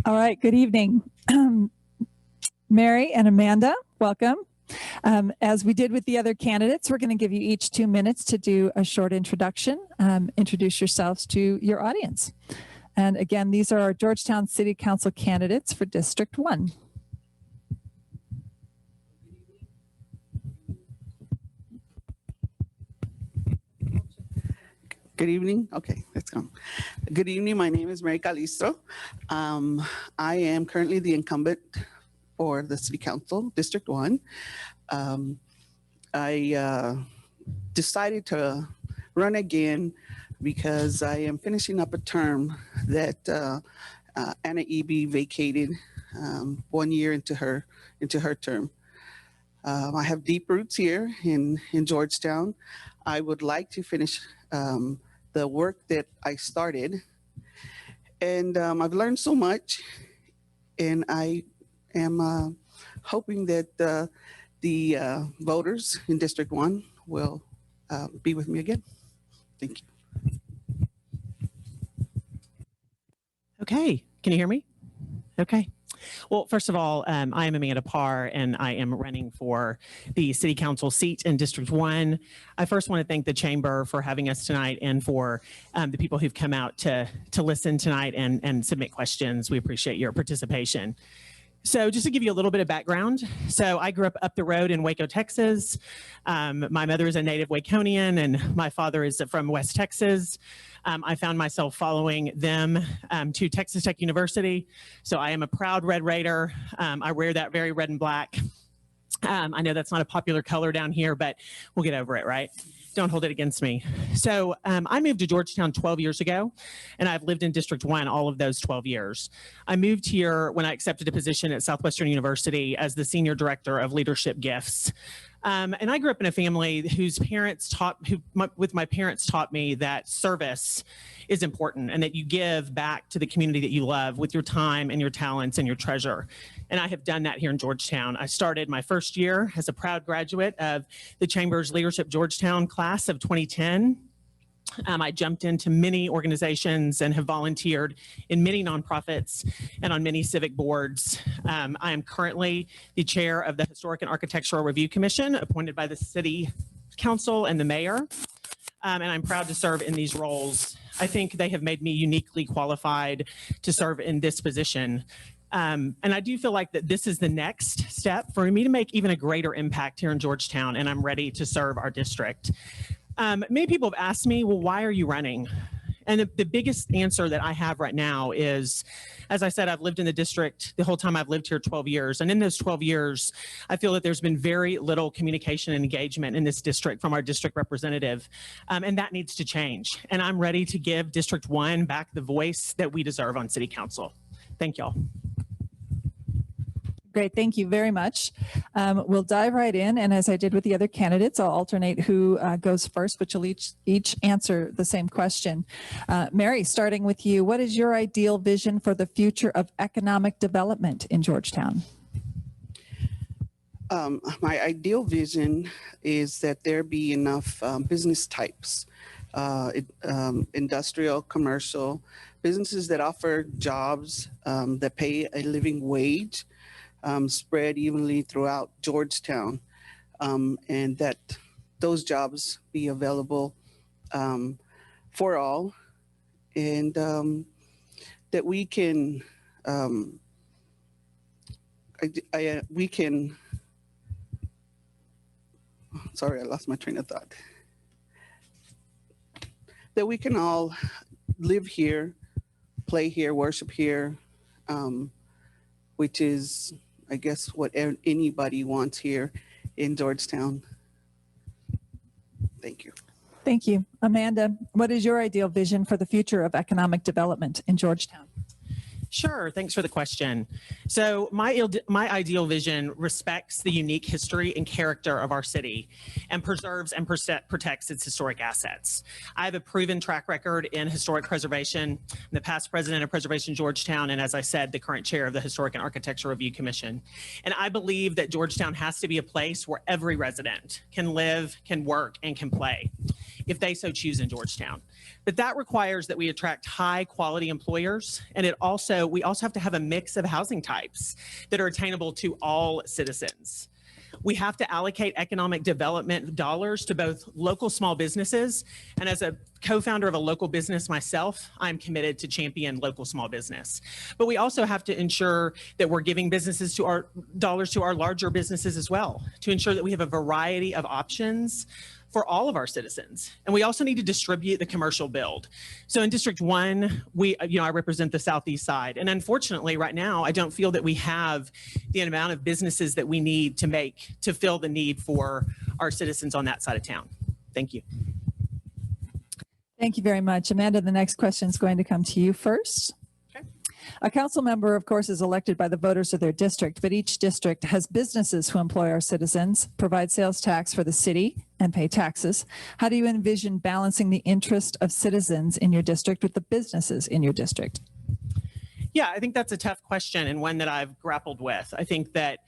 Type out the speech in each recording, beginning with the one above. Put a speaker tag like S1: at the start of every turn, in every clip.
S1: All right, good evening. Mary and Amanda, welcome. As we did with the other candidates, we're going to give you each 2 minutes to do a short introduction. Introduce yourselves to your audience. And again, these are our Georgetown City Council candidates for District 1.
S2: Good evening. Okay, let's go. Good evening. My name is Mary Calisto. I am currently the incumbent for the City Council, District 1. I decided to run again because I am finishing up a term that Anna Eby vacated 1 year into her term. I have deep roots here in Georgetown. I would like to finish the work that I started, and I've learned so much, and I am hoping that the voters in District 1 will be with me again. Thank you.
S3: Okay, can you hear me? Okay. Well, first of all, I am Amanda Parr, and I am running for the City Council seat in District 1. I first want to thank the Chamber for having us tonight and for the people who've come out to listen tonight and submit questions. We appreciate your participation. So just to give you a little bit of background, so I grew up the road in Waco, Texas. My mother is a native Waconian, and my father is from West Texas. I found myself following them to Texas Tech University. So I am a proud Red Raider. I wear that very red and black. I know that's not a popular color down here, but we'll get over it, right? Don't hold it against me. So I moved to Georgetown 12 years ago, and I've lived in District 1 all of those 12 years. I moved here when I accepted a position at Southwestern University as the Senior Director of Leadership Gifts. And I grew up in a family whose parents taught me that service is important and that you give back to the community that you love with your time and your talents and your treasure. And I have done that here in Georgetown. I started my first year as a proud graduate of the Chamber's Leadership Georgetown class of 2010. I jumped into many organizations and have volunteered in many nonprofits and on many civic boards. I am currently the chair of the Historic and Architectural Review Commission, appointed by the City Council and the Mayor, and I'm proud to serve in these roles. I think they have made me uniquely qualified to serve in this position. And I do feel like that this is the next step for me to make even a greater impact here in Georgetown, and I'm ready to serve our district. Many people have asked me, well, why are you running? And the biggest answer that I have right now is, as I said, I've lived in the district the whole time I've lived here 12 years. And in those 12 years, I feel that there's been very little communication and engagement in this district from our district representative. And that needs to change. And I'm ready to give District 1 back the voice that we deserve on City Council. Thank y'all.
S1: Great, thank you very much. We'll dive right in, and as I did with the other candidates, I'll alternate who goes first, but you'll each answer the same question. Mary, starting with you, what is your ideal vision for the future of economic development in Georgetown?
S2: My ideal vision is that there be enough business types, industrial, commercial, businesses that offer jobs that pay a living wage, spread evenly throughout Georgetown, and that those jobs be available for all, and that we can sorry, I lost my train of thought. That we can all live here, play here, worship here, which is, I guess, what anybody wants here in Georgetown. Thank you.
S1: Thank you. Amanda, what is your ideal vision for the future of economic development in Georgetown?
S3: Sure, thanks for the question. So my ideal vision respects the unique history and character of our city and preserves and protects its historic assets. I have a proven track record in historic preservation. I'm the past president of Preservation Georgetown, and as I said, the current chair of the Historic and Architectural Review Commission. And I believe that Georgetown has to be a place where every resident can live, can work, and can play, if they so choose in Georgetown. But that requires that we attract high quality employers. And we also have to have a mix of housing types that are attainable to all citizens. We have to allocate economic development dollars to both local small businesses. And as a co-founder of a local business myself, I'm committed to champion local small business. But we also have to ensure that we're giving businesses to our dollars to our larger businesses as well, to ensure that we have a variety of options for all of our citizens. And we also need to distribute the commercial build. So in District 1, I represent the southeast side. And unfortunately, right now, I don't feel that we have the amount of businesses that we need to fill the need for our citizens on that side of town. Thank you.
S1: Thank you very much. Amanda, the next question is going to come to you first. A council member, of course, is elected by the voters of their district, but each district has businesses who employ our citizens, provide sales tax for the city, and pay taxes. How do you envision balancing the interest of citizens in your district with the businesses in your district?
S3: Yeah, I think that's a tough question and one that I've grappled with. I think that,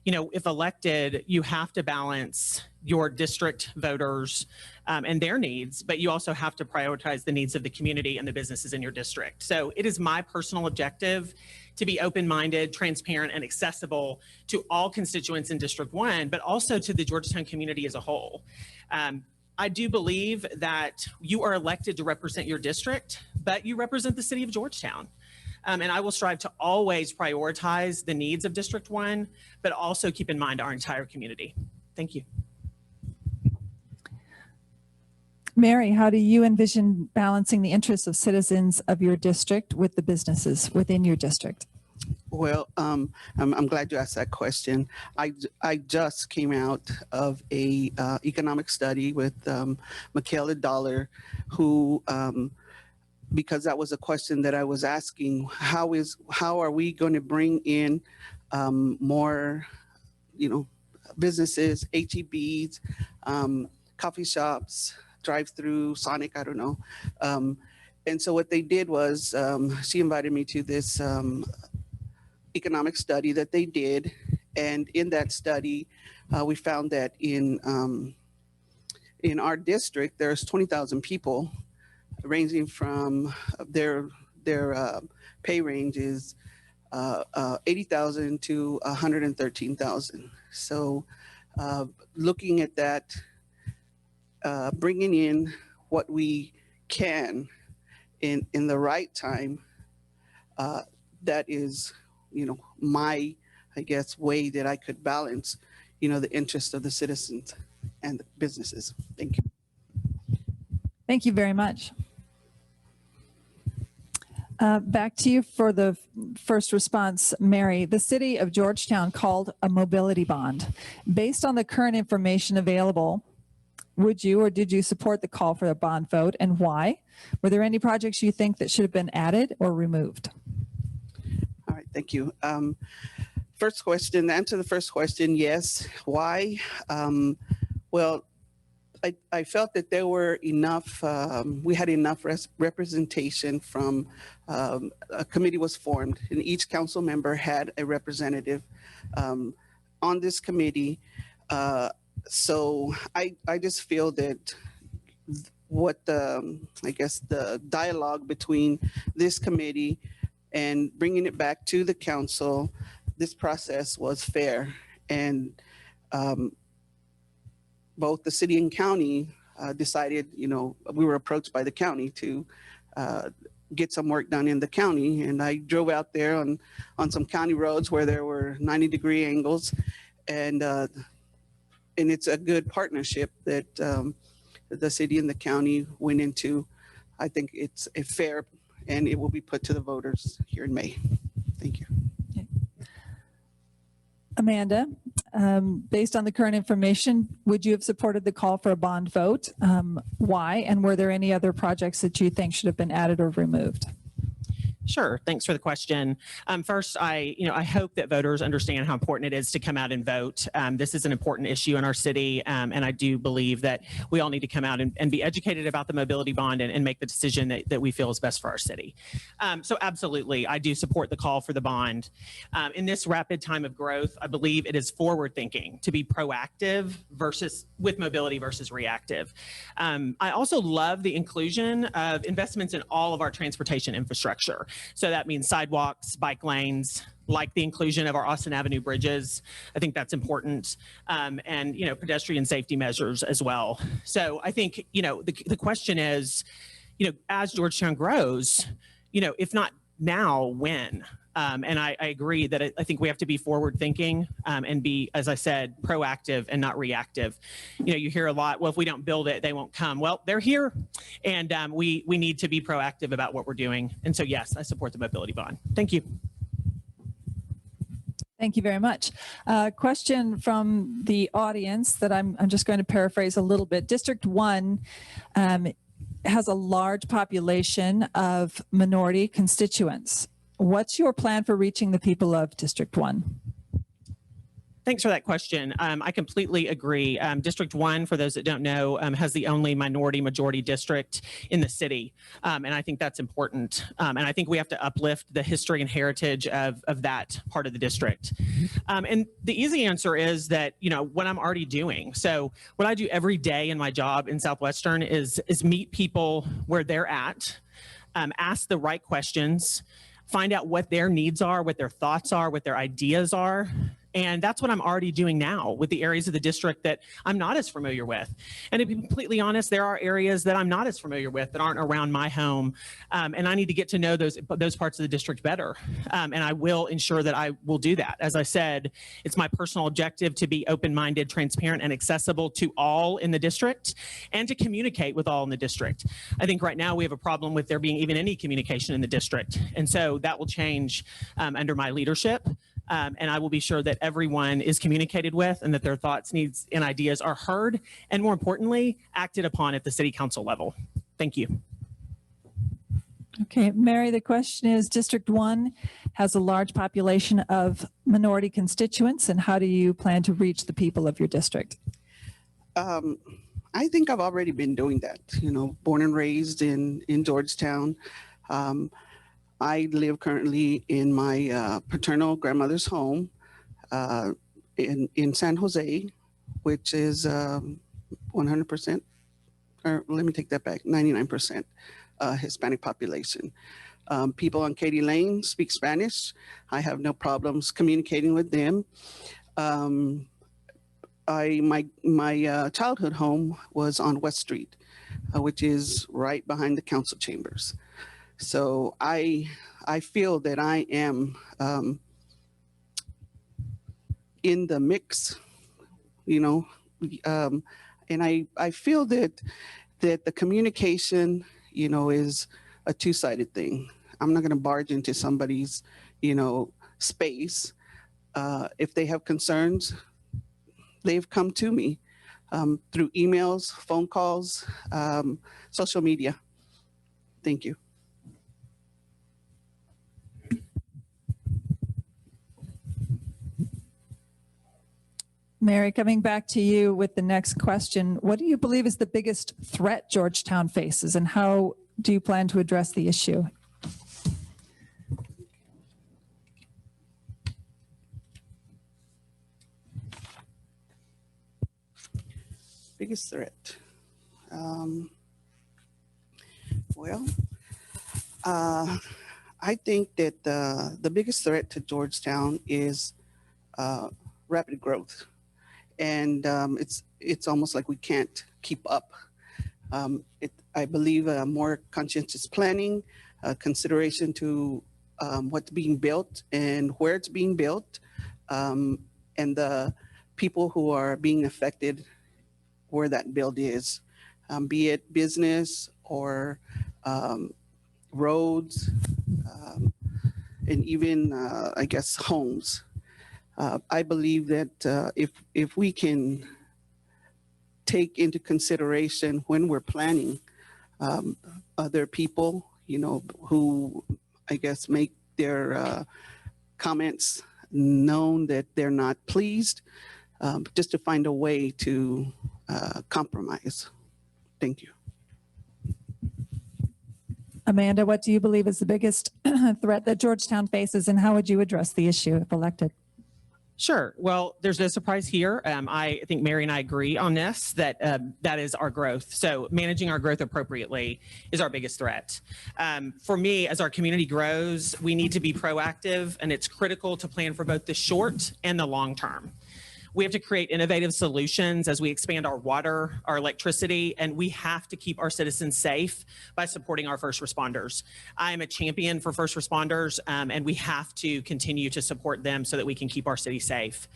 S3: if elected, you have to balance your district voters and their needs, but you also have to prioritize the needs of the community and the businesses in your district. So it is my personal objective to be open-minded, transparent, and accessible to all constituents in District 1, but also to the Georgetown community as a whole. I do believe that you are elected to represent your district, but you represent the city of Georgetown. And I will strive to always prioritize the needs of District 1, but also keep in mind our entire community. Thank you.
S1: Mary, how do you envision balancing the interests of citizens of your district with the businesses within your district?
S2: Well, I'm glad you asked that question. I just came out of a economic study with Michaela Dollar, who because that was a question that I was asking, how are we going to bring in more, businesses, HEBs, coffee shops, drive-through, Sonic, I don't know. And so what they did was she invited me to this economic study that they did. And in that study, we found that in our district, there's 20,000 people, ranging from their pay range is 80,000 to 113,000. So looking at that, bringing in what we can in the right time, that is, my, way that I could balance, the interest of the citizens and the businesses. Thank you.
S1: Thank you very much. Back to you for the first response, Mary. The city of Georgetown called a mobility bond. Based on the current information available, would you or did you support the call for a bond vote, and why? Were there any projects you think that should have been added or removed?
S2: All right, thank you. First question, to answer the first question, yes. Why? Well, I felt that there were enough, we had enough representation from, a committee was formed, and each council member had a representative on this committee. So I just feel that what the dialogue between this committee and bringing it back to the council, this process was fair. And both the city and county decided, we were approached by the county to get some work done in the county. And I drove out there on some county roads where there were 90-degree angles. And it's a good partnership that the city and the county went into. I think it's a fair, and it will be put to the voters here in May. Thank you.
S1: Okay. Amanda, based on the current information, would you have supported the call for a bond vote? Why? And were there any other projects that you think should have been added or removed?
S3: Sure. Thanks for the question. First, I hope that voters understand how important it is to come out and vote. This is an important issue in our city, and I do believe that we all need to come out and be educated about the mobility bond and make the decision that we feel is best for our city. So absolutely, I do support the call for the bond. In this rapid time of growth, I believe it is forward thinking to be proactive with mobility versus reactive. I also love the inclusion of investments in all of our transportation infrastructure. So that means sidewalks, bike lanes, like the inclusion of our Austin Avenue bridges. I think that's important. And, pedestrian safety measures as well. So I think, the question is, as Georgetown grows, if not now, when? And I agree that I think we have to be forward thinking and be, as I said, proactive and not reactive. You hear a lot, well, if we don't build it, they won't come. Well, they're here, and we need to be proactive about what we're doing. And so, yes, I support the mobility bond. Thank you.
S1: Thank you very much. Question from the audience that I'm just going to paraphrase a little bit. District 1 has a large population of minority constituents. What's your plan for reaching the people of District 1?
S3: Thanks for that question. I completely agree. District 1, for those that don't know, has the only minority majority district in the city. And I think that's important. And I think we have to uplift the history and heritage of that part of the district. And the easy answer is that, what I'm already doing. So what I do every day in my job in Southwestern is meet people where they're at, ask the right questions, find out what their needs are, what their thoughts are, what their ideas are. And that's what I'm already doing now with the areas of the district that I'm not as familiar with. And to be completely honest, there are areas that I'm not as familiar with that aren't around my home. And I need to get to know those parts of the district better. And I will ensure that I will do that. As I said, it's my personal objective to be open-minded, transparent, and accessible to all in the district and to communicate with all in the district. I think right now we have a problem with there being even any communication in the district. And so that will change under my leadership. And I will be sure that everyone is communicated with and that their thoughts, needs, and ideas are heard, and more importantly, acted upon at the city council level. Thank you.
S1: Okay, Mary, the question is, District 1 has a large population of minority constituents, and how do you plan to reach the people of your district?
S2: I think I've already been doing that, born and raised in Georgetown. I live currently in my paternal grandmother's home in San Jose, which is 100%, or let me take that back, 99% Hispanic population. People on Katy Lane speak Spanish. I have no problems communicating with them. My childhood home was on West Street, which is right behind the council chambers. So I feel that I am in the mix, and I feel that the communication, is a two-sided thing. I'm not going to barge into somebody's, space. If they have concerns, they've come to me through emails, phone calls, social media. Thank you.
S1: Mary, coming back to you with the next question, what do you believe is the biggest threat Georgetown faces, and how do you plan to address the issue?
S2: Biggest threat. I think that the biggest threat to Georgetown is rapid growth. And it's almost like we can't keep up. I believe more conscientious planning, consideration to what's being built and where it's being built, and the people who are being affected where that build is, be it business or roads, and even, I guess, homes. I believe that if we can take into consideration when we're planning other people, who I guess, make their comments known that they're not pleased, just to find a way to compromise. Thank you.
S1: Amanda, what do you believe is the biggest threat that Georgetown faces, and how would you address the issue if elected?
S3: Sure. Well, there's no surprise here. I think Mary and I agree on this, that that is our growth. So managing our growth appropriately is our biggest threat. For me, as our community grows, we need to be proactive, and it's critical to plan for both the short and the long term. We have to create innovative solutions as we expand our water, our electricity, and we have to keep our citizens safe by supporting our first responders. I am a champion for first responders, and we have to continue to support them so that we can keep our city safe.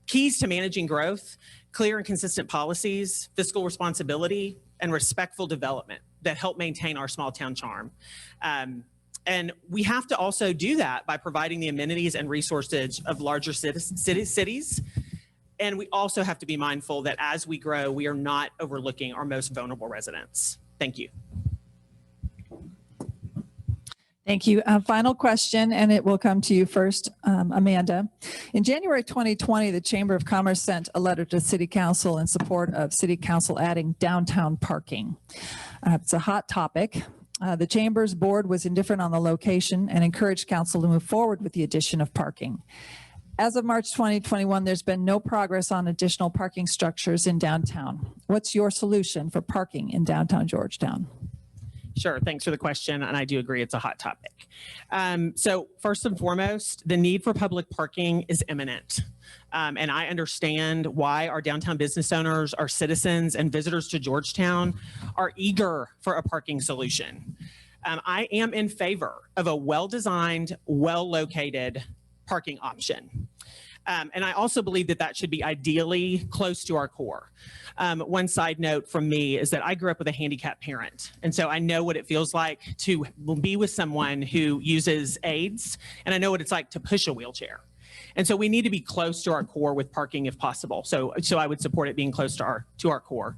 S3: Keys to managing growth: clear and consistent policies, fiscal responsibility, and respectful development that help maintain our small town charm. And we have to also do that by providing the amenities and resources of larger cities. And we also have to be mindful that as we grow, we are not overlooking our most vulnerable residents. Thank you.
S1: Thank you. Final question, and it will come to you first, Amanda. In January 2020, the Chamber of Commerce sent a letter to City Council in support of City Council adding downtown parking. It's a hot topic. The Chamber's board was indifferent on the location and encouraged Council to move forward with the addition of parking. As of March 2021, there's been no progress on additional parking structures in downtown. What's your solution for parking in downtown Georgetown?
S3: Sure, thanks for the question, and I do agree it's a hot topic. So first and foremost, the need for public parking is imminent. And I understand why our downtown business owners, our citizens, and visitors to Georgetown are eager for a parking solution. I am in favor of a well-designed, well-located parking option. And I also believe that that should be ideally close to our core. One side note from me is that I grew up with a handicapped parent. And so I know what it feels like to be with someone who uses aids, and I know what it's like to push a wheelchair. And so we need to be close to our core with parking if possible. So I would support it being close to our core.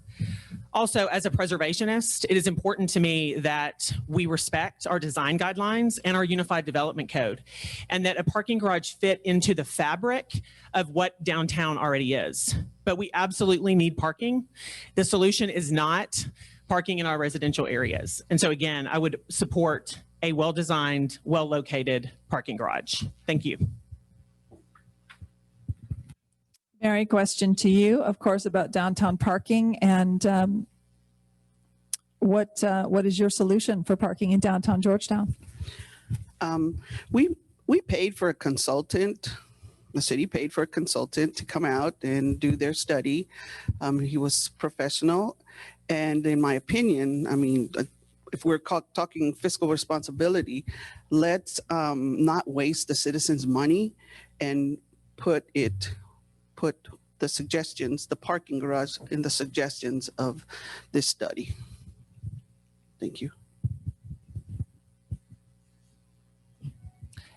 S3: Also, as a preservationist, it is important to me that we respect our design guidelines and our Unified Development Code, and that a parking garage fit into the fabric of what downtown already is. But we absolutely need parking. The solution is not parking in our residential areas. And so again, I would support a well-designed, well-located parking garage. Thank you.
S1: Mary, question to you, of course, about downtown parking, and what is your solution for parking in downtown Georgetown?
S2: We paid for a consultant. The city paid for a consultant to come out and do their study. He was professional, and in my opinion, I mean, if we're talking fiscal responsibility, let's not waste the citizens' money and put the suggestions, the parking garage in the suggestions of this study. Thank you.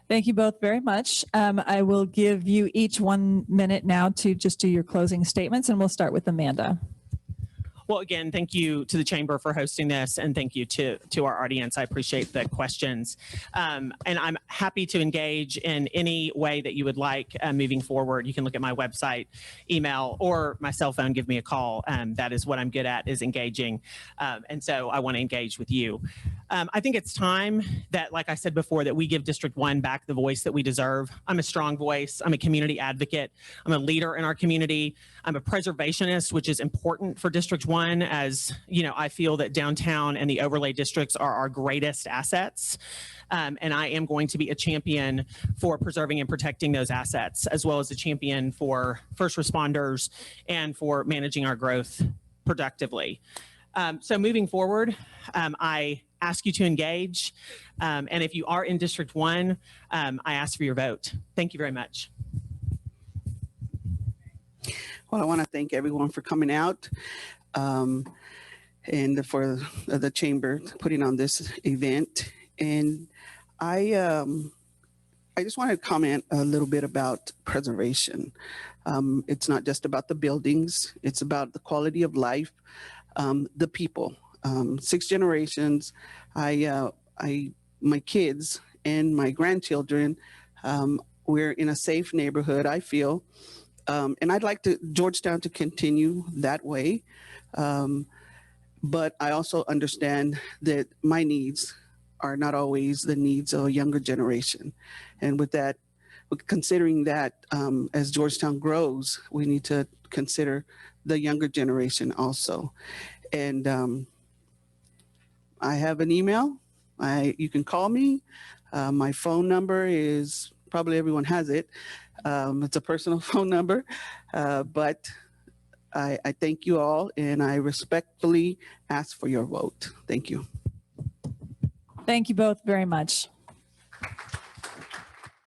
S1: Thank you both very much. I will give you each 1 minute now to just do your closing statements, and we'll start with Amanda.
S3: Well, again, thank you to the Chamber for hosting this, and thank you to our audience. I appreciate the questions. And I'm happy to engage in any way that you would like moving forward. You can look at my website, email, or my cell phone, give me a call. That is what I'm good at, is engaging. And so I want to engage with you. I think it's time that, like I said before, that we give District 1 back the voice that we deserve. I'm a strong voice. I'm a community advocate. I'm a leader in our community. I'm a preservationist, which is important for District 1, as you know, I feel that downtown and the overlay districts are our greatest assets. And I am going to be a champion for preserving and protecting those assets, as well as a champion for first responders and for managing our growth productively. So moving forward, I ask you to engage. And if you are in District 1, I ask for your vote. Thank you very much.
S2: Well, I want to thank everyone for coming out, and for the Chamber putting on this event. And I just want to comment a little bit about preservation. It's not just about the buildings, it's about the quality of life, the people. 6 generations, my kids and my grandchildren. We're in a safe neighborhood, I feel. And I'd like Georgetown to continue that way. But I also understand that my needs are not always the needs of a younger generation. And with that, considering that as Georgetown grows, we need to consider the younger generation also. And I have an email. You can call me. My phone number is, probably everyone has it. It's a personal phone number, but I thank you all, and I respectfully ask for your vote. Thank you.
S1: Thank you both very much.